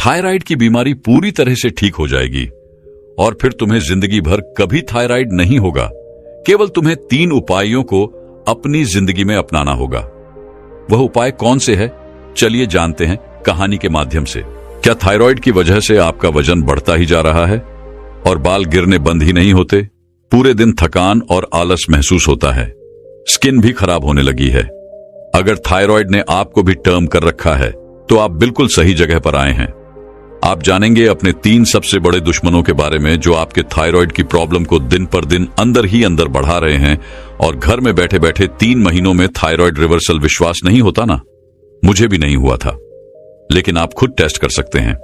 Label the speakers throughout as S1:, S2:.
S1: Thyroid की बीमारी पूरी तरह से ठीक हो जाएगी और फिर तुम्हें जिंदगी भर कभी थायराइड नहीं होगा। केवल तुम्हें 3 उपायों को अपनी जिंदगी में अपनाना होगा। वह उपाय कौन से है, चलिए जानते हैं कहानी के माध्यम से। क्या थायराइड की वजह से आपका वजन बढ़ता ही जा रहा है और बाल गिरने बंद ही नहीं होते? पूरे दिन थकान और आलस महसूस होता है, स्किन भी खराब होने लगी है। अगर थायराइड ने आपको भी टर्म कर रखा है तो आप बिल्कुल सही जगह पर आए हैं। आप जानेंगे अपने 3 सबसे बड़े दुश्मनों के बारे में जो आपके थायराइड की प्रॉब्लम को दिन पर दिन अंदर ही अंदर बढ़ा रहे हैं। और घर में बैठे बैठे 3 महीनों में थायराइड रिवर्सल विश्वास नहीं होता ना? मुझे भी नहीं हुआ था, लेकिन आप खुद टेस्ट कर सकते हैं।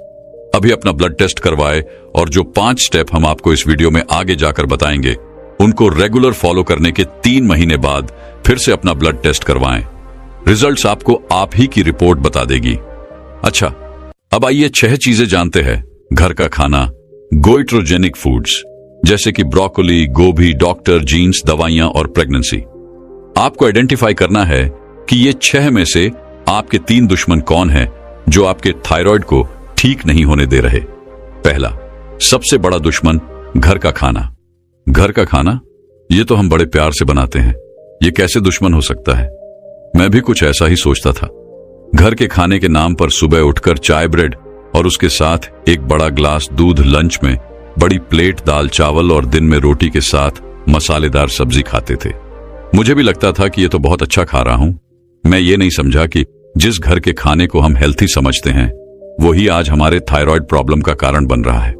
S1: अभी अपना ब्लड टेस्ट करवाएं और जो 5 स्टेप हम आपको इस वीडियो में आगे जाकर बताएंगे, उनको रेगुलर फॉलो करने के 3 महीने बाद फिर से अपना ब्लड टेस्ट करवाएं। रिजल्ट्स आपको आप ही की रिपोर्ट बता देगी। अच्छा, अब आइए 6 चीजें जानते हैं। घर का खाना, गोइट्रोजेनिक फूड्स जैसे कि ब्रोकोली, गोभी, डॉक्टर, जीन्स, दवाइयां और प्रेगनेंसी। आपको आइडेंटिफाई करना है कि ये 6 में से आपके 3 दुश्मन कौन हैं जो आपके थायराइड को ठीक नहीं होने दे रहे। पहला, सबसे बड़ा दुश्मन घर का खाना। घर का खाना, ये तो हम बड़े प्यार से बनाते हैं, ये कैसे दुश्मन हो सकता है? मैं भी कुछ ऐसा ही सोचता था। घर के खाने के नाम पर सुबह उठकर चाय ब्रेड और उसके साथ एक बड़ा ग्लास दूध, लंच में बड़ी प्लेट दाल चावल और दिन में रोटी के साथ मसालेदार सब्जी खाते थे। मुझे भी लगता था कि ये तो बहुत अच्छा खा रहा हूं। मैं ये नहीं समझा कि जिस घर के खाने को हम हेल्थी समझते हैं वही आज हमारे थायराइड प्रॉब्लम का कारण बन रहा है।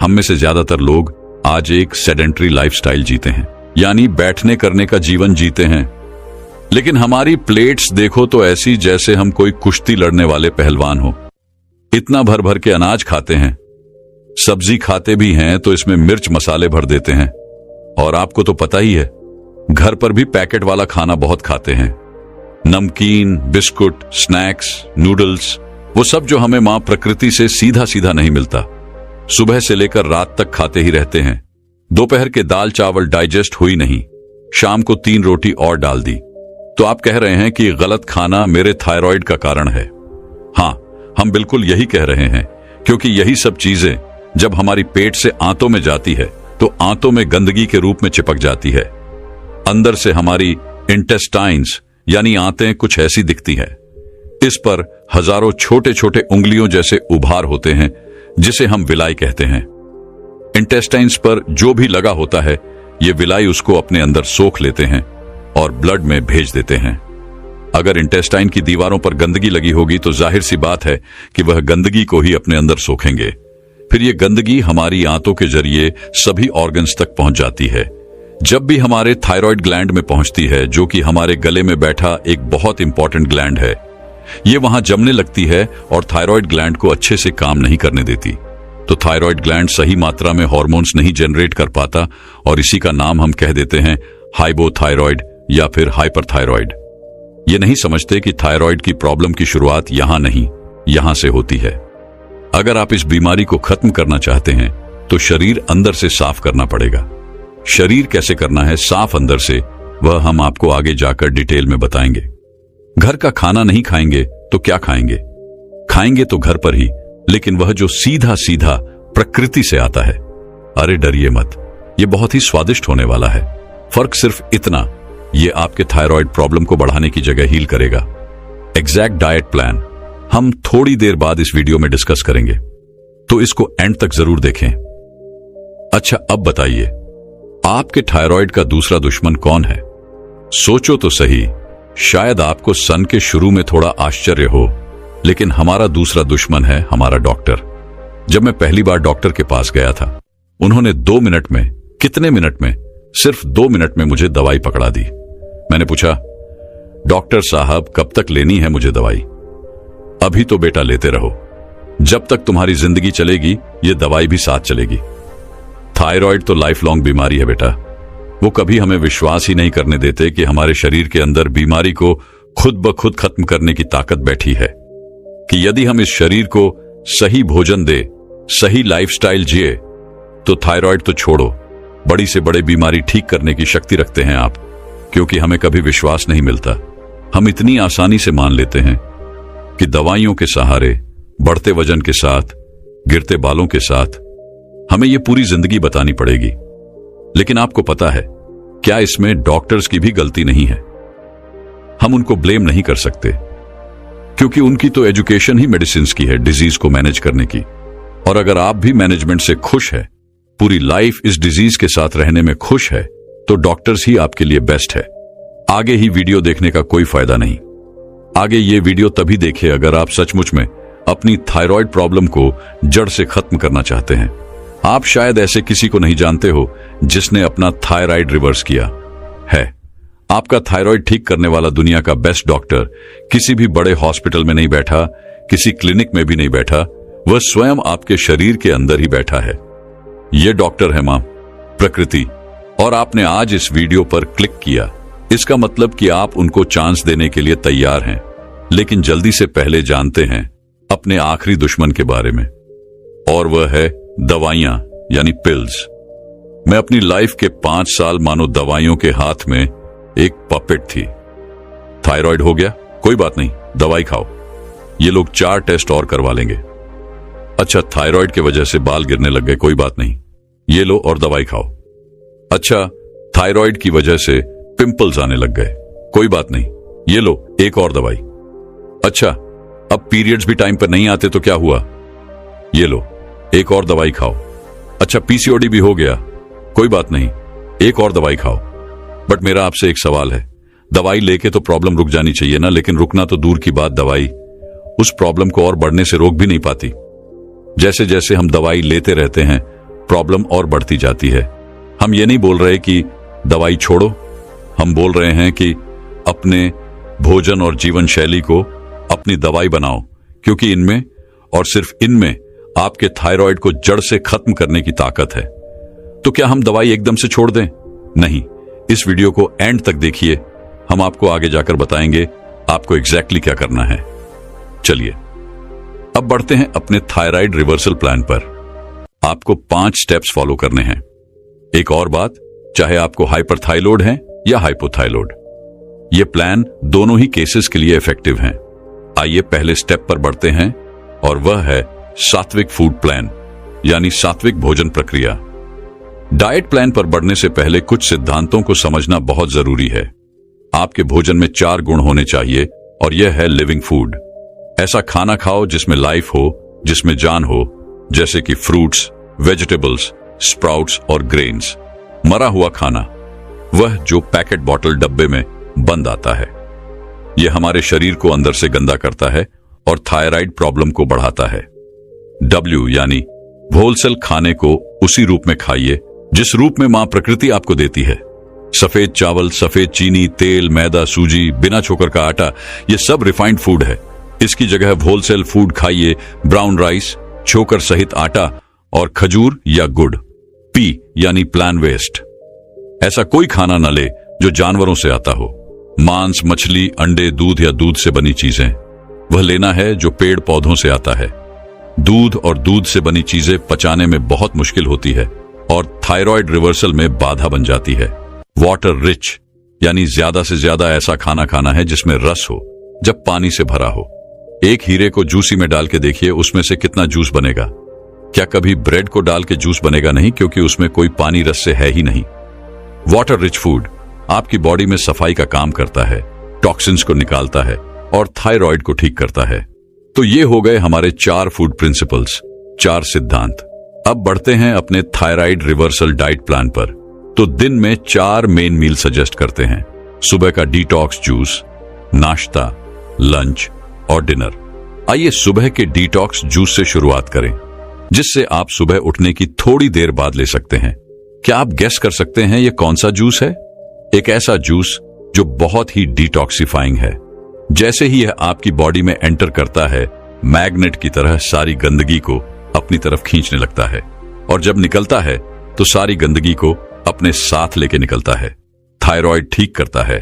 S1: हम में से ज्यादातर लोग आज एक सेडेंटरी लाइफस्टाइल जीते हैं, यानी बैठने करने का जीवन जीते हैं। लेकिन हमारी प्लेट्स देखो तो ऐसी जैसे हम कोई कुश्ती लड़ने वाले पहलवान हो। इतना भर भर के अनाज खाते हैं, सब्जी खाते भी हैं तो इसमें मिर्च मसाले भर देते हैं। और आपको तो पता ही है, घर पर भी पैकेट वाला खाना बहुत खाते हैं। नमकीन, बिस्कुट, स्नैक्स, नूडल्स, वो सब जो हमें मां प्रकृति से सीधा सीधा नहीं मिलता। सुबह से लेकर रात तक खाते ही रहते हैं। दोपहर के दाल चावल डाइजेस्ट हुई नहीं, शाम को 3 रोटी और डाल दी। तो आप कह रहे हैं कि गलत खाना मेरे थायराइड का कारण है। हां, हम बिल्कुल यही कह रहे हैं, क्योंकि यही सब चीजें जब हमारी पेट से आंतों में जाती है तो आंतों में गंदगी के रूप में चिपक जाती है। अंदर से हमारी इंटेस्टाइन्स यानी आंतें कुछ ऐसी दिखती है। इस पर हजारों छोटे छोटे उंगलियों जैसे उभार होते हैं जिसे हम विलाई कहते हैं। इंटेस्टाइन्स पर जो भी लगा होता है ये विलाई उसको अपने अंदर सोख लेते हैं और ब्लड में भेज देते हैं। अगर इंटेस्टाइन की दीवारों पर गंदगी लगी होगी तो जाहिर सी बात है कि वह गंदगी को ही अपने अंदर सोखेंगे। फिर ये गंदगी हमारी आंतों के जरिए सभी ऑर्गन्स तक पहुंच जाती है। जब भी हमारे थायराइड ग्लैंड में पहुंचती है, जो कि हमारे गले में बैठा एक बहुत इंपॉर्टेंट ग्लैंड है, ये वहां जमने लगती है और थायराइड ग्लैंड को अच्छे से काम नहीं करने देती। तो थायराइड ग्लैंड सही मात्रा में हॉर्मोन्स नहीं जनरेट कर पाता और इसी का नाम हम कह देते हैं हाइपोथायराइड या फिर हाइपरथायराइड। ये नहीं समझते कि थायराइड की प्रॉब्लम की शुरुआत यहां नहीं, यहां से होती है। अगर आप इस बीमारी को खत्म करना चाहते हैं तो शरीर अंदर से साफ करना पड़ेगा। शरीर कैसे करना है साफ अंदर से, वह हम आपको आगे जाकर डिटेल में बताएंगे। घर का खाना नहीं खाएंगे तो क्या खाएंगे? खाएंगे तो घर पर ही, लेकिन वह जो सीधा सीधा प्रकृति से आता है। अरे डरिए मत, ये बहुत ही स्वादिष्ट होने वाला है। फर्क सिर्फ इतना, ये आपके थायराइड प्रॉब्लम को बढ़ाने की जगह हील करेगा। एग्जैक्ट डाइट प्लान हम थोड़ी देर बाद इस वीडियो में डिस्कस करेंगे, तो इसको एंड तक जरूर देखें। अच्छा, अब बताइए आपके थायराइड का दूसरा दुश्मन कौन है? सोचो तो सही। शायद आपको सन के शुरू में थोड़ा आश्चर्य हो, लेकिन हमारा दूसरा दुश्मन है हमारा डॉक्टर। जब मैं पहली बार डॉक्टर के पास गया था, उन्होंने 2 मिनट में, कितने मिनट में, सिर्फ 2 मिनट में मुझे दवाई पकड़ा दी। मैंने पूछा, डॉक्टर साहब कब तक लेनी है मुझे दवाई? अभी तो बेटा लेते रहो, जब तक तुम्हारी जिंदगी चलेगी ये दवाई भी साथ चलेगी। थायराइड तो लाइफ लॉन्ग बीमारी है बेटा। वो कभी हमें विश्वास ही नहीं करने देते कि हमारे शरीर के अंदर बीमारी को खुद ब खुद खत्म करने की ताकत बैठी है, कि यदि हम इस शरीर को सही भोजन दे, सही लाइफस्टाइल जिए, तो थायराइड तो छोड़ो, बड़ी से बड़ी बीमारी ठीक करने की शक्ति रखते हैं आप। क्योंकि हमें कभी विश्वास नहीं मिलता, हम इतनी आसानी से मान लेते हैं कि दवाइयों के सहारे, बढ़ते वजन के साथ, गिरते बालों के साथ हमें यह पूरी जिंदगी बतानी पड़ेगी। लेकिन आपको पता है क्या इसमें डॉक्टर्स की भी गलती नहीं है? हम उनको ब्लेम नहीं कर सकते क्योंकि उनकी तो एजुकेशन ही मेडिसिन की है, डिजीज को मैनेज करने की। और अगर आप भी मैनेजमेंट से खुश है, पूरी लाइफ इस डिजीज के साथ रहने में खुश है, तो डॉक्टर्स ही आपके लिए बेस्ट है। आगे ही वीडियो देखने का कोई फायदा नहीं। आगे ये वीडियो तभी देखें अगर आप सचमुच में अपनी थायराइड प्रॉब्लम को जड़ से खत्म करना चाहते हैं। आप शायद ऐसे किसी को नहीं जानते हो जिसने अपना थायराइड रिवर्स किया है। आपका थायराइड ठीक करने वाला दुनिया का बेस्ट डॉक्टर किसी भी बड़े हॉस्पिटल में नहीं बैठा, किसी क्लिनिक में भी नहीं बैठा, वह स्वयं आपके शरीर के अंदर ही बैठा है। यह डॉक्टर है मां प्रकृति। और आपने आज इस वीडियो पर क्लिक किया, इसका मतलब कि आप उनको चांस देने के लिए तैयार हैं। लेकिन जल्दी से पहले जानते हैं अपने आखिरी दुश्मन के बारे में, और वह है दवाइयां यानी पिल्स। मैं अपनी लाइफ के 5 साल मानो दवाइयों के हाथ में एक पपेट थी। थायराइड हो गया, कोई बात नहीं, दवाई खाओ। ये लोग 4 टेस्ट और करवा लेंगे। अच्छा, थायराइड की वजह से बाल गिरने लग गए, कोई बात नहीं, ये लो और दवाई खाओ। अच्छा, थायराइड की वजह से पिंपल्स आने लग गए, कोई बात नहीं, ये लो एक और दवाई। अच्छा, अब पीरियड्स भी टाइम पर नहीं आते तो क्या हुआ? ये लो एक और दवाई खाओ। अच्छा, पीसीओडी भी हो गया, कोई बात नहीं, एक और दवाई खाओ। बट मेरा आपसे एक सवाल है, दवाई लेके तो प्रॉब्लम रुक जानी चाहिए ना, लेकिन रुकना तो दूर की बात, दवाई उस प्रॉब्लम को और बढ़ने से रोक भी नहीं पाती। जैसे जैसे हम दवाई लेते रहते हैं, प्रॉब्लम और बढ़ती जाती है। हम ये नहीं बोल रहे कि दवाई छोड़ो, हम बोल रहे हैं कि अपने भोजन और जीवन शैली को अपनी दवाई बनाओ, क्योंकि इनमें और सिर्फ इनमें आपके थायराइड को जड़ से खत्म करने की ताकत है। तो क्या हम दवाई एकदम से छोड़ दें? नहीं, इस वीडियो को एंड तक देखिए, हम आपको आगे जाकर बताएंगे आपको एग्जैक्टली क्या करना है। चलिए अब बढ़ते हैं अपने थायराइड रिवर्सल प्लान पर। आपको 5 स्टेप्स फॉलो करने हैं। एक और बात, चाहे आपको हाइपरथाइरॉइड है या हाइपोथाइरॉइड, यह प्लान दोनों ही केसेस के लिए इफेक्टिव हैं। आइए पहले स्टेप पर बढ़ते हैं, और वह है सात्विक फूड प्लान यानी सात्विक भोजन प्रक्रिया। डाइट प्लान पर बढ़ने से पहले कुछ सिद्धांतों को समझना बहुत जरूरी है। आपके भोजन में 4 गुण होने चाहिए, और यह है लिविंग फूड। ऐसा खाना खाओ जिसमें लाइफ हो, जिसमें जान हो, जैसे कि फ्रूट्स, वेजिटेबल्स, स्प्राउट्स और ग्रेन्स। मरा हुआ खाना, वह जो पैकेट बॉटल डब्बे में बंद आता है, यह हमारे शरीर को अंदर से गंदा करता है और थायराइड प्रॉब्लम को बढ़ाता है। W यानी होलसेल खाने को उसी रूप में खाइए जिस रूप में मां प्रकृति आपको देती है। सफेद चावल, सफेद चीनी, तेल, मैदा, सूजी, बिना चोकर का आटा, यह सब रिफाइंड फूड है। इसकी जगह होलसेल फूड खाइए, ब्राउन राइस, चोकर सहित आटा और खजूर या गुड़। P यानी प्लान वेस्ट, ऐसा कोई खाना न ले जो जानवरों से आता हो। मांस, मछली, अंडे, दूध या दूध से बनी चीजें वह लेना है जो पेड़ पौधों से आता है। दूध और दूध से बनी चीजें पचाने में बहुत मुश्किल होती है और थायराइड रिवर्सल में बाधा बन जाती है। वाटर रिच यानी ज्यादा से ज्यादा ऐसा खाना खाना है जिसमें रस हो, जब पानी से भरा हो। एक हीरे को जूसी में डाल के देखिए, उसमें से कितना जूस बनेगा। क्या कभी ब्रेड को डाल के जूस बनेगा? नहीं, क्योंकि उसमें कोई पानी रस से है ही नहीं। वाटर रिच फूड आपकी बॉडी में सफाई का काम करता है, टॉक्सिन्स को निकालता है और थायराइड को ठीक करता है। तो ये हो गए हमारे 4 फूड प्रिंसिपल्स, 4 सिद्धांत। अब बढ़ते हैं अपने थायराइड रिवर्सल डाइट प्लान पर। तो दिन में 4 मेन मील सजेस्ट करते हैं। सुबह का डिटॉक्स जूस, नाश्ता, लंच और डिनर। आइए सुबह के डिटॉक्स जूस से शुरुआत करें, जिससे आप सुबह उठने की थोड़ी देर बाद ले सकते हैं। क्या आप गेस कर सकते हैं यह कौन सा जूस है? एक ऐसा जूस जो बहुत ही डिटॉक्सिफाइंग है। जैसे ही यह आपकी बॉडी में एंटर करता है, मैग्नेट की तरह सारी गंदगी को अपनी तरफ खींचने लगता है, और जब निकलता है तो सारी गंदगी को अपने साथ लेके निकलता है। थायराइड ठीक करता है,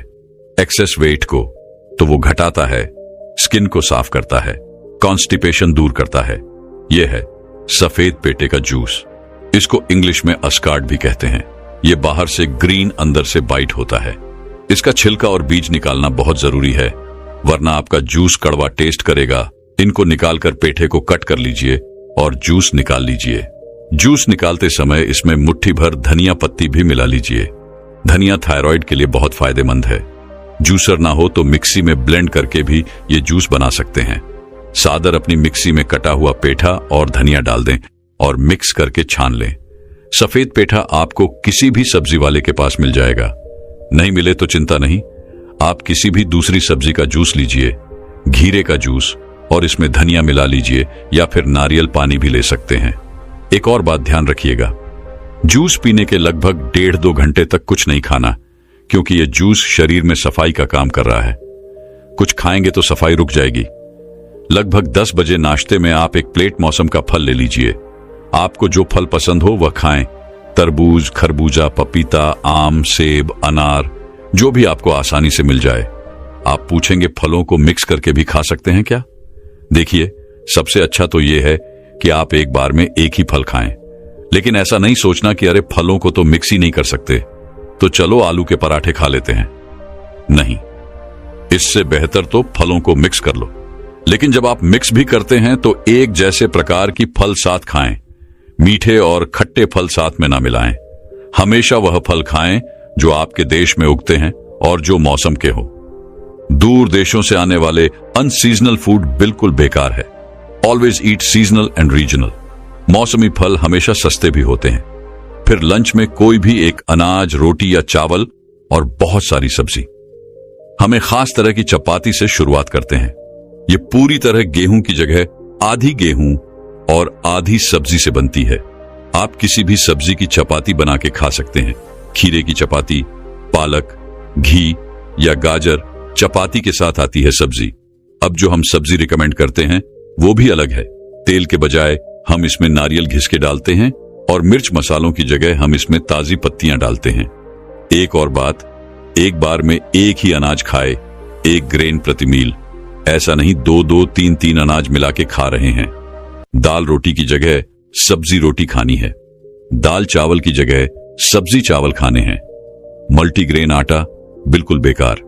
S1: एक्सेस वेट को तो वो घटाता है, स्किन को साफ करता है, कॉन्स्टिपेशन दूर करता है। यह है सफेद पेटे का जूस। इसको इंग्लिश में अस्कार्ड भी कहते हैं। यह बाहर से ग्रीन, अंदर से वाइट होता है। इसका छिलका और बीज निकालना बहुत जरूरी है, वरना आपका जूस कड़वा टेस्ट करेगा इनको निकालकर पेठे को कट कर लीजिए और जूस निकाल लीजिए। जूस निकालते समय इसमें मुट्ठी भर धनिया पत्ती भी मिला लीजिए। धनिया थायराइड के लिए बहुत फायदेमंद है। जूसर ना हो तो मिक्सी में ब्लेंड करके भी ये जूस बना सकते हैं। सादर अपनी मिक्सी में कटा हुआ पेठा और धनिया डाल दें और मिक्स करके छान लें। सफेद पेठा आपको किसी भी सब्जी वाले के पास मिल जाएगा। नहीं मिले तो चिंता नहीं, आप किसी भी दूसरी सब्जी का जूस लीजिए, घीरे का जूस, और इसमें धनिया मिला लीजिए या फिर नारियल पानी भी ले सकते हैं। एक और बात ध्यान रखिएगा, जूस पीने के लगभग 1.5-2 घंटे तक कुछ नहीं खाना, क्योंकि यह जूस शरीर में सफाई का काम कर रहा है। कुछ खाएंगे तो सफाई रुक जाएगी। लगभग 10 बजे नाश्ते में आप एक प्लेट मौसम का फल ले लीजिए। आपको जो फल पसंद हो वह खाएं। तरबूज, खरबूजा, पपीता, आम, सेब, अनार, जो भी आपको आसानी से मिल जाए। आप पूछेंगे फलों को मिक्स करके भी खा सकते हैं क्या? देखिए, सबसे अच्छा तो यह है कि आप एक बार में एक ही फल खाएं, लेकिन ऐसा नहीं सोचना कि अरे फलों को तो मिक्स ही नहीं कर सकते, तो चलो आलू के पराठे खा लेते हैं। नहीं, इससे बेहतर तो फलों को मिक्स कर लो। लेकिन जब आप मिक्स भी करते हैं तो एक जैसे प्रकार की फल साथ खाएं। मीठे और खट्टे फल साथ में ना मिलाएं। हमेशा वह फल खाएं जो आपके देश में उगते हैं और जो मौसम के हो। दूर देशों से आने वाले अनसीजनल फूड बिल्कुल बेकार है। Always eat seasonal and regional. मौसमी फल हमेशा सस्ते भी होते हैं। फिर लंच में कोई भी एक अनाज, रोटी या चावल और बहुत सारी सब्जी। हमें खास तरह की चपाती से शुरुआत करते हैं। ये पूरी तरह गेहूं की जगह आधी गेहूं और आधी सब्जी से बनती है। आप किसी भी सब्जी की चपाती बना के खा सकते हैं। खीरे की चपाती, पालक, घी या गाजर चपाती के साथ आती है सब्जी। अब जो हम सब्जी रिकमेंड करते हैं वो भी अलग है। तेल के बजाय हम इसमें नारियल घिस के डालते हैं और मिर्च मसालों की जगह हम इसमें ताजी पत्तियां डालते हैं। एक और बात, एक बार में एक ही अनाज खाए, 1 ग्रेन प्रति मील। ऐसा नहीं 2-2, 3-3 अनाज मिला के खा रहे हैं। दाल रोटी की जगह सब्जी रोटी खानी है। दाल चावल की जगह सब्जी चावल खाने हैं। मल्टीग्रेन आटा बिल्कुल बेकार,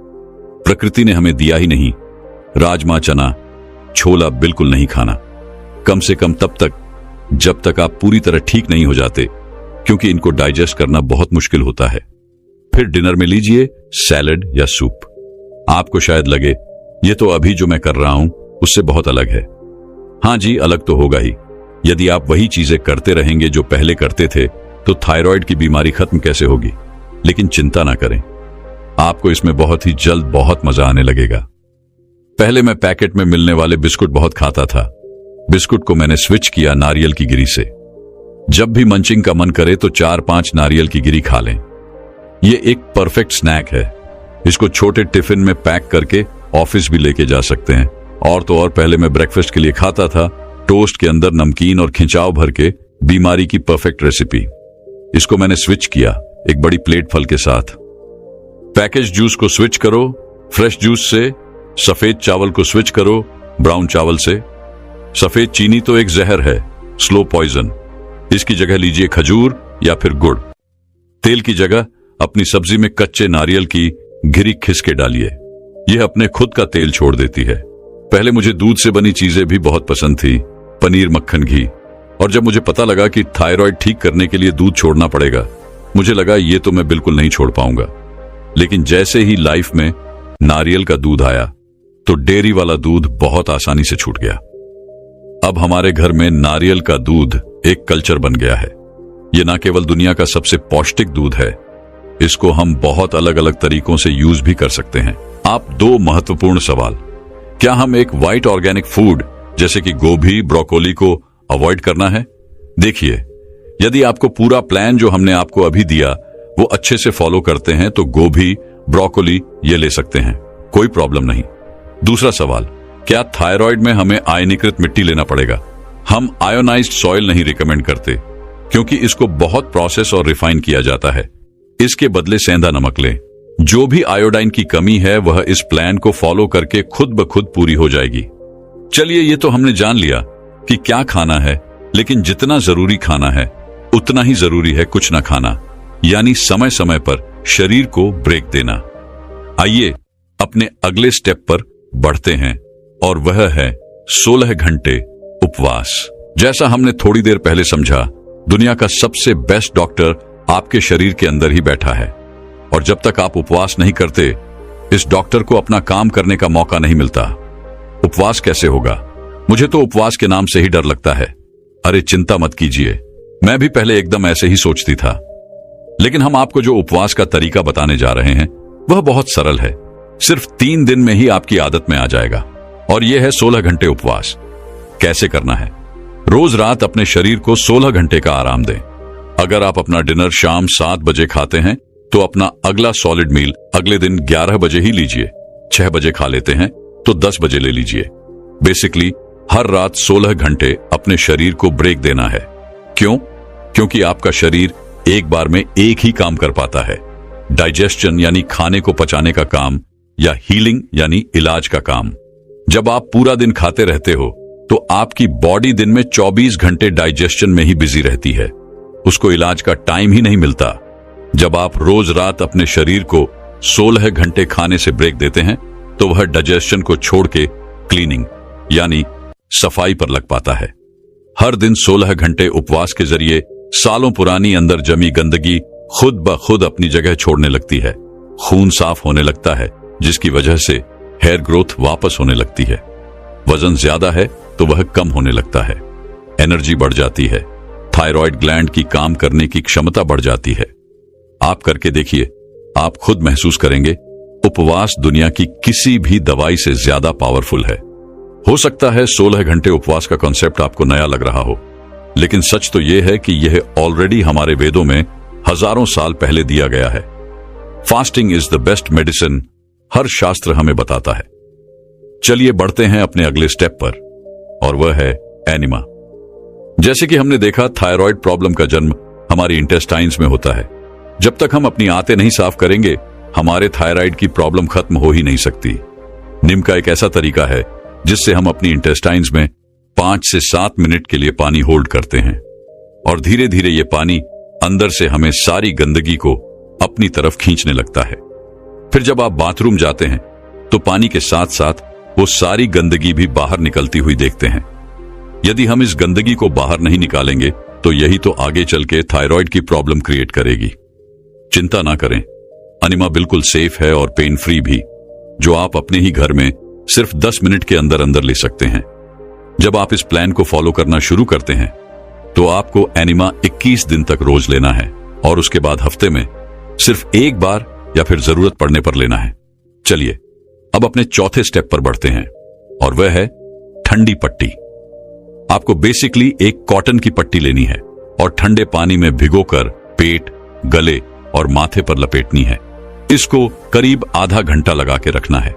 S1: प्रकृति ने हमें दिया ही नहीं। राजमा, चना, छोला बिल्कुल नहीं खाना, कम से कम तब तक जब तक आप पूरी तरह ठीक नहीं हो जाते, क्योंकि इनको डाइजेस्ट करना बहुत मुश्किल होता है। फिर डिनर में लीजिए सैलड या सूप। आपको शायद लगे ये तो अभी जो मैं कर रहा हूं उससे बहुत अलग है। हां जी, अलग तो होगा ही। यदि आप वही चीजें करते रहेंगे जो पहले करते थे तो थायराइड की बीमारी खत्म कैसे होगी? लेकिन चिंता ना करें, आपको इसमें बहुत ही जल्द बहुत मजा आने लगेगा। पहले मैं पैकेट में मिलने वाले बिस्कुट बहुत खाता था। बिस्कुट को मैंने स्विच किया नारियल की गिरी से। जब भी मंचिंग का मन करे तो 4-5 नारियल की गिरी खा लें। यह एक परफेक्ट स्नैक है। इसको छोटे टिफिन में पैक करके ऑफिस भी लेके जा सकते हैं। और तो और पहले मैं ब्रेकफास्ट के लिए खाता था टोस्ट के अंदर नमकीन और खिंचाव भर के। बीमारी की परफेक्ट रेसिपी। इसको मैंने स्विच किया एक बड़ी प्लेट फल के साथ। पैकेज जूस को स्विच करो फ्रेश जूस से। सफेद चावल को स्विच करो ब्राउन चावल से। सफेद चीनी तो एक जहर है, स्लो पॉइजन। इसकी जगह लीजिए खजूर या फिर गुड़। तेल की जगह अपनी सब्जी में कच्चे नारियल की गिरी खिस के डालिए। यह अपने खुद का तेल छोड़ देती है। पहले मुझे दूध से बनी चीजें भी बहुत पसंद थी, पनीर, मक्खन, घी। और जब मुझे पता लगा कि थायराइड ठीक करने के लिए दूध छोड़ना पड़ेगा, मुझे लगा ये तो मैं बिल्कुल नहीं छोड़ पाऊंगा। लेकिन जैसे ही लाइफ में नारियल का दूध आया तो डेयरी वाला दूध बहुत आसानी से छूट गया। अब हमारे घर में नारियल का दूध एक कल्चर बन गया है। यह न केवल दुनिया का सबसे पौष्टिक दूध है, इसको हम बहुत अलग अलग तरीकों से यूज भी कर सकते हैं। आप 2 महत्वपूर्ण सवाल, क्या हम एक व्हाइट ऑर्गेनिक फूड जैसे कि गोभी, ब्रोकोली को अवॉइड करना है? देखिए, यदि आपको पूरा प्लान जो हमने आपको अभी दिया वो अच्छे से फॉलो करते हैं तो गोभी, ब्रोकोली ये ले सकते हैं, कोई प्रॉब्लम नहीं। दूसरा सवाल, क्या थायराइड में हमें आयनीकृत मिट्टी लेना पड़ेगा? हम आयोनाइज्ड सॉइल नहीं रिकमेंड करते, क्योंकि इसको बहुत प्रोसेस और रिफाइन किया जाता है। इसके बदले सेंधा नमक लें। जो भी आयोडाइन की कमी है वह इस प्लान को फॉलो करके खुद ब खुद पूरी हो जाएगी। चलिए, ये तो हमने जान लिया कि क्या खाना है, लेकिन जितना जरूरी खाना है उतना ही जरूरी है कुछ ना खाना, यानी समय समय पर शरीर को ब्रेक देना। आइए अपने अगले स्टेप पर बढ़ते हैं और वह है 16 घंटे उपवास। जैसा हमने थोड़ी देर पहले समझा, दुनिया का सबसे बेस्ट डॉक्टर आपके शरीर के अंदर ही बैठा है, और जब तक आप उपवास नहीं करते, इस डॉक्टर को अपना काम करने का मौका नहीं मिलता। उपवास कैसे होगा? मुझे तो उपवास के नाम से ही डर लगता है। अरे चिंता मत कीजिए, मैं भी पहले एकदम ऐसे ही सोचती था, लेकिन हम आपको जो उपवास का तरीका बताने जा रहे हैं वह बहुत सरल है। सिर्फ 3 दिन में ही आपकी आदत में आ जाएगा, और यह है 16 घंटे उपवास। कैसे करना है? रोज रात अपने शरीर को 16 घंटे का आराम दें। अगर आप अपना डिनर शाम 7 बजे खाते हैं तो अपना अगला सॉलिड मील अगले दिन 11 बजे ही लीजिए। 6 बजे खा लेते हैं तो 10 बजे ले लीजिए। बेसिकली हर रात 16 घंटे अपने शरीर को ब्रेक देना है। क्यों? क्योंकि आपका शरीर एक बार में एक ही काम कर पाता है, डाइजेशन यानी खाने को पचाने का काम, या हीलिंग यानी इलाज का काम। जब आप पूरा दिन खाते रहते हो तो आपकी बॉडी दिन में 24 घंटे डाइजेशन में ही बिजी रहती है, उसको इलाज का टाइम ही नहीं मिलता। जब आप रोज रात अपने शरीर को 16 घंटे खाने से ब्रेक देते हैं तो वह डाइजेशन को छोड़ के क्लीनिंग यानी सफाई पर लग पाता है। हर दिन 16 घंटे उपवास के जरिए सालों पुरानी अंदर जमी गंदगी खुद ब खुद अपनी जगह छोड़ने लगती है। खून साफ होने लगता है, जिसकी वजह से हेयर ग्रोथ वापस होने लगती है। वजन ज्यादा है तो वह कम होने लगता है। एनर्जी बढ़ जाती है। थायराइड ग्लैंड की काम करने की क्षमता बढ़ जाती है। आप करके देखिए, आप खुद महसूस करेंगे उपवास दुनिया की किसी भी दवाई से ज्यादा पावरफुल है। हो सकता है 16 घंटे उपवास का कॉन्सेप्ट आपको नया लग रहा हो, लेकिन सच तो यह है कि यह ऑलरेडी हमारे वेदों में हजारों साल पहले दिया गया है। Fasting is the best medicine, हर शास्त्र हमें बताता है। चलिए बढ़ते हैं अपने अगले स्टेप पर, और वह है एनिमा। जैसे कि हमने देखा, थायराइड प्रॉब्लम का जन्म हमारी इंटेस्टाइन्स में होता है। जब तक हम अपनी आंतें नहीं साफ करेंगे, हमारे थायराइड की प्रॉब्लम खत्म हो ही नहीं सकती। नीम का एक ऐसा तरीका है जिससे हम अपनी इंटेस्टाइन्स में 5 से 7 मिनट के लिए पानी होल्ड करते हैं, और धीरे धीरे ये पानी अंदर से हमें सारी गंदगी को अपनी तरफ खींचने लगता है। फिर जब आप बाथरूम जाते हैं तो पानी के साथ साथ वो सारी गंदगी भी बाहर निकलती हुई देखते हैं। यदि हम इस गंदगी को बाहर नहीं निकालेंगे तो यही तो आगे चल के थायराइड की प्रॉब्लम क्रिएट करेगी। चिंता ना करें, एनिमा बिल्कुल सेफ है और पेन फ्री भी, जो आप अपने ही घर में सिर्फ 10 मिनट के अंदर अंदर ले सकते हैं। जब आप इस प्लान को फॉलो करना शुरू करते हैं तो आपको एनिमा 21 दिन तक रोज लेना है, और उसके बाद हफ्ते में सिर्फ एक बार या फिर जरूरत पड़ने पर लेना है। चलिए अब अपने चौथे स्टेप पर बढ़ते हैं, और वह है ठंडी पट्टी। आपको बेसिकली एक कॉटन की पट्टी लेनी है और ठंडे पानी में भिगोकर पेट, गले और माथे पर लपेटनी है। इसको करीब आधा घंटा लगा के रखना है।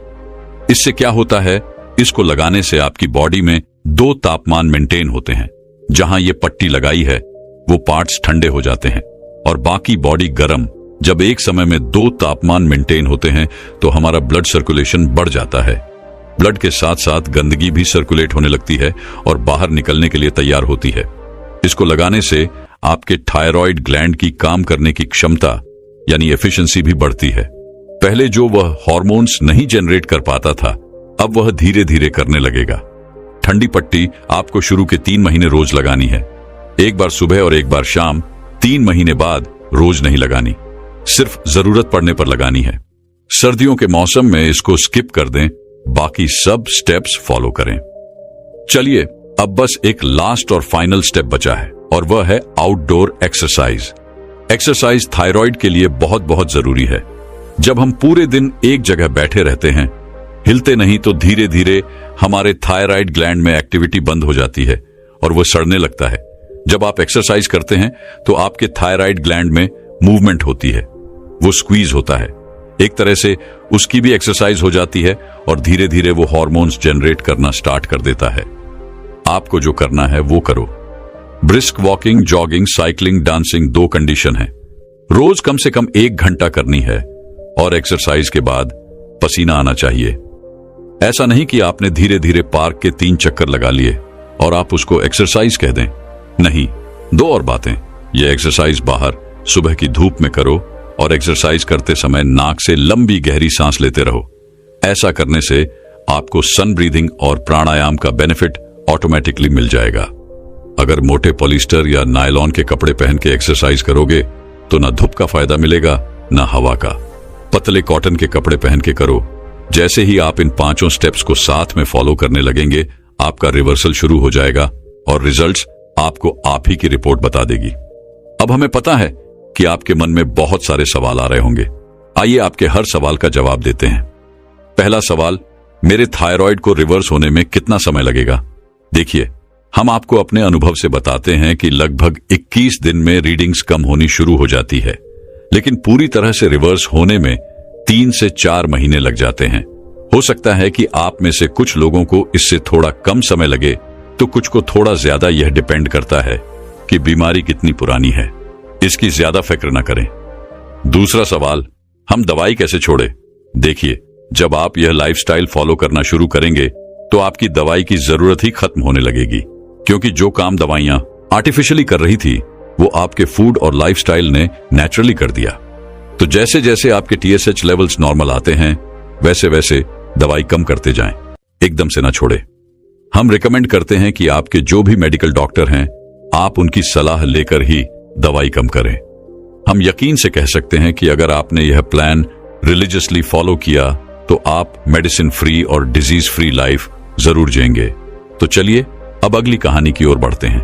S1: इससे क्या होता है, इसको लगाने से आपकी बॉडी में 2 तापमान मेंटेन होते हैं। जहां ये पट्टी लगाई है वो पार्ट्स ठंडे हो जाते हैं और बाकी बॉडी गर्म। जब एक समय में 2 तापमान मेंटेन होते हैं तो हमारा ब्लड सर्कुलेशन बढ़ जाता है। ब्लड के साथ साथ गंदगी भी सर्कुलेट होने लगती है और बाहर निकलने के लिए तैयार होती है। इसको लगाने से आपके थायराइड ग्लैंड की काम करने की क्षमता यानी एफिशिएंसी भी बढ़ती है। पहले जो वह हार्मोन्स नहीं जनरेट कर पाता था, अब वह धीरे धीरे करने लगेगा। ठंडी पट्टी आपको शुरू के 3 महीने रोज लगानी है, एक बार सुबह और एक बार शाम। 3 महीने बाद रोज नहीं लगानी, सिर्फ जरूरत पड़ने पर लगानी है। सर्दियों के मौसम में इसको स्किप कर दें, बाकी सब स्टेप्स फॉलो करें। चलिए अब बस एक लास्ट और फाइनल स्टेप बचा है, और वह है आउटडोर एक्सरसाइज। एक्सरसाइज थायराइड के लिए बहुत बहुत जरूरी है। जब हम पूरे दिन एक जगह बैठे रहते हैं, हिलते नहीं, तो धीरे धीरे हमारे थायराइड ग्लैंड में एक्टिविटी बंद हो जाती है और वह सड़ने लगता है। जब आप एक्सरसाइज करते हैं तो आपके थायराइड ग्लैंड में मूवमेंट होती है, वो स्क्वीज होता है। एक तरह से उसकी भी एक्सरसाइज हो जाती है और धीरे धीरे वो हार्मोन्स जनरेट करना स्टार्ट कर देता है। आपको जो करना है वो करो। Brisk walking, jogging, cycling, dancing 2 condition है। रोज कम से कम 1 घंटा करनी है और एक्सरसाइज के बाद पसीना आना चाहिए। ऐसा नहीं कि आपने धीरे धीरे पार्क के 3 चक्कर लगा लिए और आप उसको एक्सरसाइज कह दें। नहीं, 2 और बातें। यह एक्सरसाइज बाहर सुबह की धूप में करो और एक्सरसाइज करते समय नाक से लंबी गहरी सांस लेते रहो। ऐसा करने से आपको सन ब्रीदिंग और प्राणायाम का बेनिफिट ऑटोमेटिकली मिल जाएगा। अगर मोटे पॉलिस्टर या नायलॉन के कपड़े पहन के एक्सरसाइज करोगे तो ना धूप का फायदा मिलेगा ना हवा का। पतले कॉटन के कपड़े पहन के करो। जैसे ही आप इन 5 स्टेप्स को साथ में फॉलो करने लगेंगे, आपका रिवर्सल शुरू हो जाएगा और रिजल्ट्स आपको आप ही की रिपोर्ट बता देगी। अब हमें पता है कि आपके मन में बहुत सारे सवाल आ रहे होंगे। आइए आपके हर सवाल का जवाब देते हैं। पहला सवाल, मेरे थायराइड को रिवर्स होने में कितना समय लगेगा? देखिए, हम आपको अपने अनुभव से बताते हैं कि लगभग 21 दिन में रीडिंग्स कम होनी शुरू हो जाती है, लेकिन पूरी तरह से रिवर्स होने में 3 से 4 महीने लग जाते हैं। हो सकता है कि आप में से कुछ लोगों को इससे थोड़ा कम समय लगे तो कुछ को थोड़ा ज्यादा। यह डिपेंड करता है कि बीमारी कितनी पुरानी है। इसकी ज्यादा फिक्र न करें। दूसरा सवाल, हम दवाई कैसे छोड़े? देखिए, जब आप यह लाइफस्टाइल फॉलो करना शुरू करेंगे तो आपकी दवाई की जरूरत ही खत्म होने लगेगी, क्योंकि जो काम दवाइयां आर्टिफिशियली कर रही थी वो आपके फूड और लाइफस्टाइल ने नेचुरली कर दिया। तो जैसे जैसे आपके TSH लेवल्स नॉर्मल आते हैं, वैसे वैसे दवाई कम करते जाएं, एकदम से ना छोड़े। हम रिकमेंड करते हैं कि आपके जो भी मेडिकल डॉक्टर हैं, आप उनकी सलाह लेकर ही दवाई कम करें। हम यकीन से कह सकते हैं कि अगर आपने यह प्लान रिलीजियसली फॉलो किया तो आप मेडिसिन फ्री और डिजीज फ्री लाइफ जरूर जिएंगे। तो चलिए अब अगली कहानी की ओर बढ़ते हैं।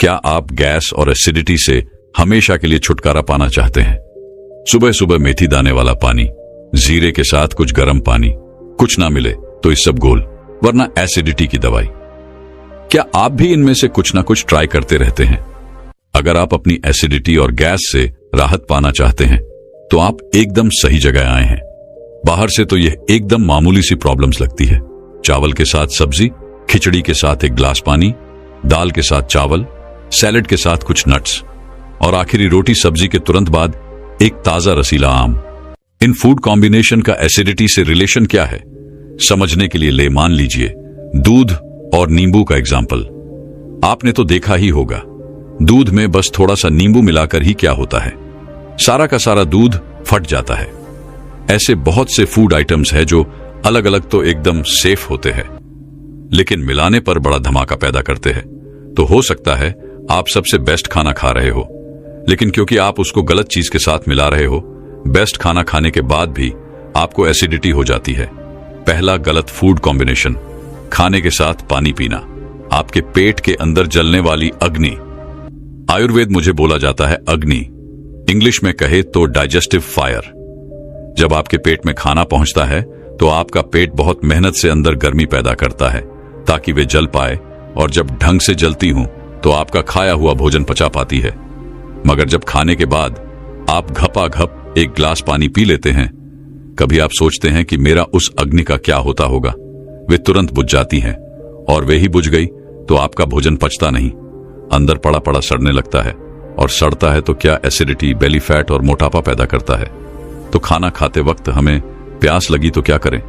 S1: क्या आप गैस और एसिडिटी से हमेशा के लिए छुटकारा पाना चाहते हैं? सुबह सुबह मेथी दाने वाला पानी, जीरे के साथ कुछ गर्म पानी, कुछ ना मिले तो इस सब गोल, वरना एसिडिटी की दवाई। क्या आप भी इनमें से कुछ ना कुछ ट्राई करते रहते हैं? अगर आप अपनी एसिडिटी और गैस से राहत पाना चाहते हैं तो आप एकदम सही जगह आए हैं। बाहर से तो यह एकदम मामूली सी प्रॉब्लम्स लगती है। चावल के साथ सब्जी, खिचड़ी के साथ एक ग्लास पानी, दाल के साथ चावल, सैलेड के साथ कुछ नट्स और आखिरी रोटी सब्जी के तुरंत बाद एक ताजा रसीला आम। इन फूड कॉम्बिनेशन का एसिडिटी से रिलेशन क्या है, समझने के लिए मान लीजिए दूध और नींबू का एग्जाम्पल। आपने तो देखा ही होगा, दूध में बस थोड़ा सा नींबू मिलाकर ही क्या होता है, सारा का सारा दूध फट जाता है। ऐसे बहुत से फूड आइटम्स हैं जो अलग अलग तो एकदम सेफ होते हैं, लेकिन मिलाने पर बड़ा धमाका पैदा करते हैं। तो हो सकता है आप सबसे बेस्ट खाना खा रहे हो, लेकिन क्योंकि आप उसको गलत चीज के साथ मिला रहे हो, बेस्ट खाना खाने के बाद भी आपको एसिडिटी हो जाती है। पहला गलत फूड कॉम्बिनेशन, खाने के साथ पानी पीना, आपके पेट के अंदर जलने वाली अग्नि। आयुर्वेद मुझे बोला जाता है अग्नि, इंग्लिश में कहे तो डाइजेस्टिव फायर। जब आपके पेट में खाना पहुंचता है तो आपका पेट बहुत मेहनत से अंदर गर्मी पैदा करता है ताकि वे जल पाए, और जब ढंग से जलती हूं तो आपका खाया हुआ भोजन पचा पाती है। मगर जब खाने के बाद आप घपाघप एक ग्लास पानी पी लेते हैं, कभी आप सोचते हैं कि मेरा उस अग्नि का क्या होता होगा? वे तुरंत बुझ जाती हैं, और वे ही बुझ गई तो आपका भोजन पचता नहीं, अंदर पड़ा पड़ा सड़ने लगता है, और सड़ता है तो क्या एसिडिटी, बेली फैट और मोटापा पैदा करता है। तो खाना खाते वक्त हमें प्यास लगी तो क्या करें?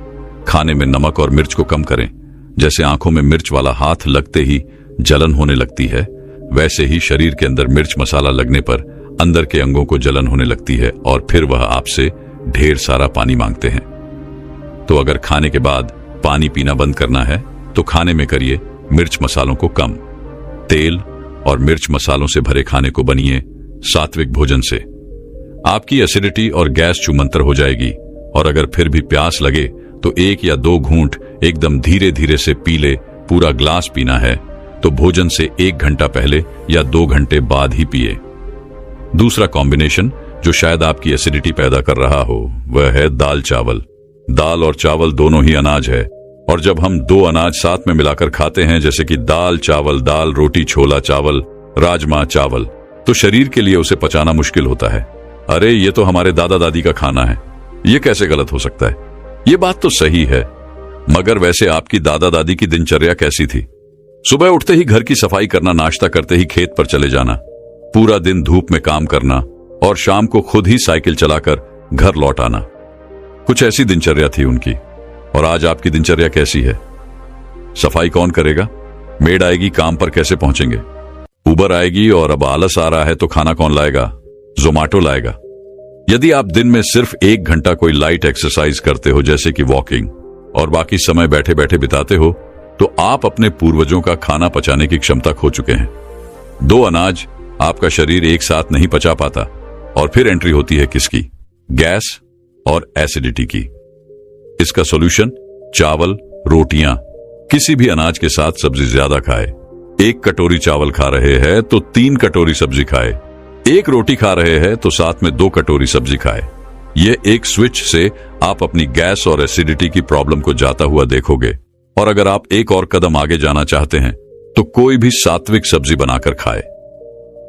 S1: खाने में नमक और मिर्च को कम करें। जैसे आंखों में मिर्च वाला हाथ लगते ही जलन होने लगती है, वैसे ही शरीर के अंदर मिर्च मसाला लगने पर अंदर के अंगों को जलन होने लगती है, और फिर वह आपसे ढेर सारा पानी मांगते हैं। तो अगर खाने के बाद पानी पीना बंद करना है तो खाने में करिए मिर्च मसालों को कम। तेल और मिर्च मसालों से भरे खाने को बनिए सात्विक भोजन से। आपकी एसिडिटी और गैस छूमंतर हो जाएगी। और अगर फिर भी प्यास लगे तो 1 या 2 घूंट एकदम धीरे धीरे से पी ले। पूरा ग्लास पीना है तो भोजन से 1 घंटा पहले या 2 घंटे बाद ही पिए। दूसरा कॉम्बिनेशन जो शायद आपकी एसिडिटी पैदा कर रहा हो, वह है दाल चावल। दाल और चावल दोनों ही अनाज है, और जब हम 2 अनाज साथ में मिलाकर खाते हैं, जैसे कि दाल चावल, दाल रोटी, छोला चावल, राजमा चावल, तो शरीर के लिए उसे पचाना मुश्किल होता है। अरे ये तो हमारे दादा दादी का खाना है, ये कैसे गलत हो सकता है? ये बात तो सही है, मगर वैसे आपकी दादा दादी की दिनचर्या कैसी थी? सुबह उठते ही घर की सफाई करना, नाश्ता करते ही खेत पर चले जाना, पूरा दिन धूप में काम करना, और शाम को खुद ही साइकिल चलाकर घर लौट आना। कुछ ऐसी दिनचर्या थी उनकी। और आज आपकी दिनचर्या कैसी है? सफाई कौन करेगा? मेड आएगी, काम पर कैसे पहुंचेंगे? उबर आएगी, और अब आलस आ रहा है तो खाना कौन लाएगा? जोमैटो लाएगा। यदि आप दिन में सिर्फ 1 घंटा कोई लाइट एक्सरसाइज करते हो, जैसे कि वॉकिंग, और बाकी समय बैठे बैठे बिताते हो तो आप अपने पूर्वजों का खाना पचाने की क्षमता खो चुके हैं। 2 अनाज आपका शरीर एक साथ नहीं पचा पाता और फिर एंट्री होती है किसकी? गैस और एसिडिटी की। इसका सॉल्यूशन चावल, रोटियां, किसी भी अनाज के साथ सब्जी ज्यादा खाए। 1 कटोरी चावल खा रहे हैं तो 3 कटोरी सब्जी खाए। 1 रोटी खा रहे हैं तो साथ में 2 कटोरी सब्जी खाए। ये एक स्विच से आप अपनी गैस और एसिडिटी की प्रॉब्लम को जाता हुआ देखोगे। और अगर आप एक और कदम आगे जाना चाहते हैं तो कोई भी सात्विक सब्जी बनाकर खाए।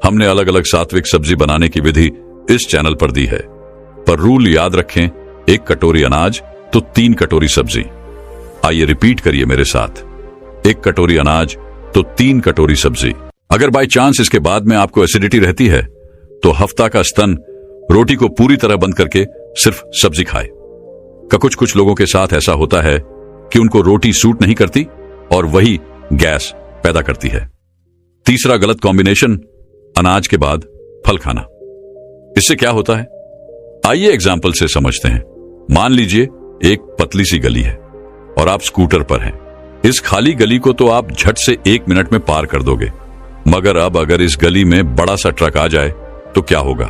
S1: हमने अलग अलग सात्विक सब्जी बनाने की विधि इस चैनल पर दी है, पर रूल याद रखें, 1 कटोरी अनाज तो 3 कटोरी सब्जी। आइए रिपीट करिए मेरे साथ, 1 कटोरी अनाज तो 3 कटोरी सब्जी। अगर बाय चांस इसके बाद में आपको एसिडिटी रहती है तो हफ्ता का स्तन रोटी को पूरी तरह बंद करके सिर्फ सब्जी खाए। कुछ लोगों के साथ ऐसा होता है कि उनको रोटी सूट नहीं करती और वही गैस पैदा करती है। तीसरा गलत कॉम्बिनेशन, अनाज के बाद फल खाना। इससे क्या होता है, आइए एग्जाम्पल से समझते हैं। मान लीजिए एक पतली सी गली है और आप स्कूटर पर हैं। इस खाली गली को तो आप झट से 1 मिनट में पार कर दोगे, मगर अब अगर इस गली में बड़ा सा ट्रक आ जाए तो क्या होगा?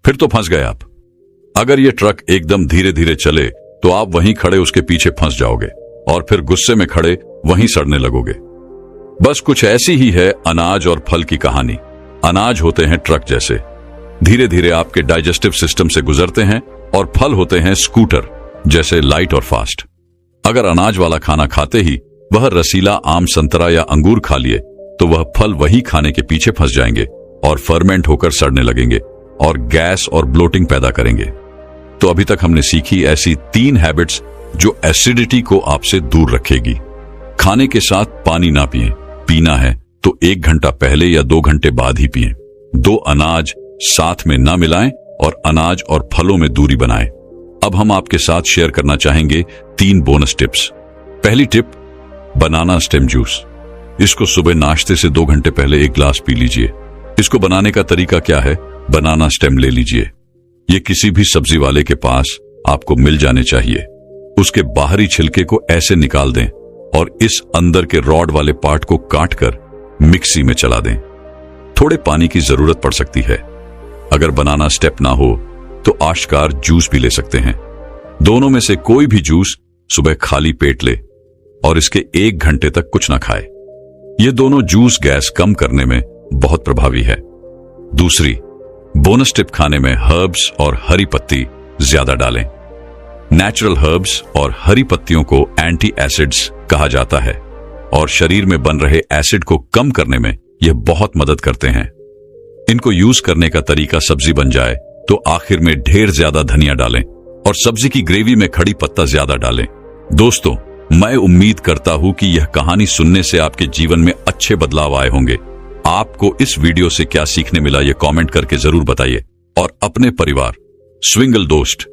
S1: फिर तो फंस गए आप। अगर ये ट्रक एकदम धीरे धीरे चले तो आप वहीं खड़े उसके पीछे फंस जाओगे और फिर गुस्से में खड़े वहीं सड़ने लगोगे। बस कुछ ऐसी ही है अनाज और फल की कहानी। अनाज होते हैं ट्रक जैसे, धीरे धीरे आपके डाइजेस्टिव सिस्टम से गुजरते हैं, और फल होते हैं स्कूटर जैसे लाइट और फास्ट। अगर अनाज वाला खाना खाते ही वह रसीला आम, संतरा या अंगूर खा लिए तो वह फल वही खाने के पीछे फंस जाएंगे और फर्मेंट होकर सड़ने लगेंगे और गैस और ब्लोटिंग पैदा करेंगे। तो अभी तक हमने सीखी ऐसी 3 हैबिट्स जो एसिडिटी को आपसे दूर रखेगी। खाने के साथ पानी ना पिएं, पीना है तो 1 घंटा पहले या 2 घंटे बाद ही पिएं। 2 अनाज साथ में ना मिलाएं और अनाज और फलों में दूरी बनाएं। अब हम आपके साथ शेयर करना चाहेंगे 3 बोनस टिप्स। पहली टिप, बनाना स्टेम जूस। इसको सुबह नाश्ते से 2 घंटे पहले 1 ग्लास पी लीजिए। इसको बनाने का तरीका क्या है? बनाना स्टेम ले लीजिए। ये किसी भी सब्जी वाले के पास आपको मिल जाने चाहिए। उसके बाहरी छिलके को ऐसे निकाल दें और इस अंदर के रॉड वाले पार्ट को काटकर मिक्सी में चला दें। थोड़े पानी की जरूरत पड़ सकती है। अगर बनाना स्टेप ना हो तो आश्कार जूस भी ले सकते हैं। दोनों में से कोई भी जूस सुबह खाली पेट ले और इसके 1 घंटे तक कुछ ना खाए। ये दोनों जूस गैस कम करने में बहुत प्रभावी है। दूसरी बोनस टिप, खाने में हर्ब्स और हरी पत्ती ज्यादा डालें। नेचुरल हर्ब्स और हरी पत्तियों को एंटी एसिड्स कहा जाता है और शरीर में बन रहे एसिड को कम करने में यह बहुत मदद करते हैं। इनको यूज करने का तरीका, सब्जी बन जाए तो आखिर में ढेर ज्यादा धनिया डालें और सब्जी की ग्रेवी में खड़ी पत्ता ज्यादा डालें। दोस्तों, मैं उम्मीद करता हूं कि यह कहानी सुनने से आपके जीवन में अच्छे बदलाव आए होंगे। आपको इस वीडियो से क्या सीखने मिला ये कमेंट करके जरूर बताइए और अपने परिवार, स्विंगल दोस्त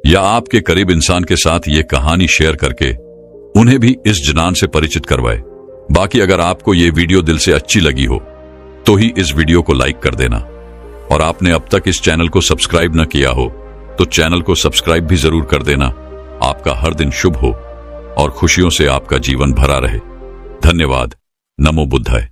S1: या आपके करीब इंसान के साथ ये कहानी शेयर करके उन्हें भी इस जनान से परिचित करवाए। बाकी अगर आपको ये वीडियो दिल से अच्छी लगी हो तो ही इस वीडियो को लाइक कर देना, और आपने अब तक इस चैनल को सब्सक्राइब न किया हो तो चैनल को सब्सक्राइब भी जरूर कर देना। आपका हर दिन शुभ हो और खुशियों से आपका जीवन भरा रहे। धन्यवाद। नमो बुद्धाय।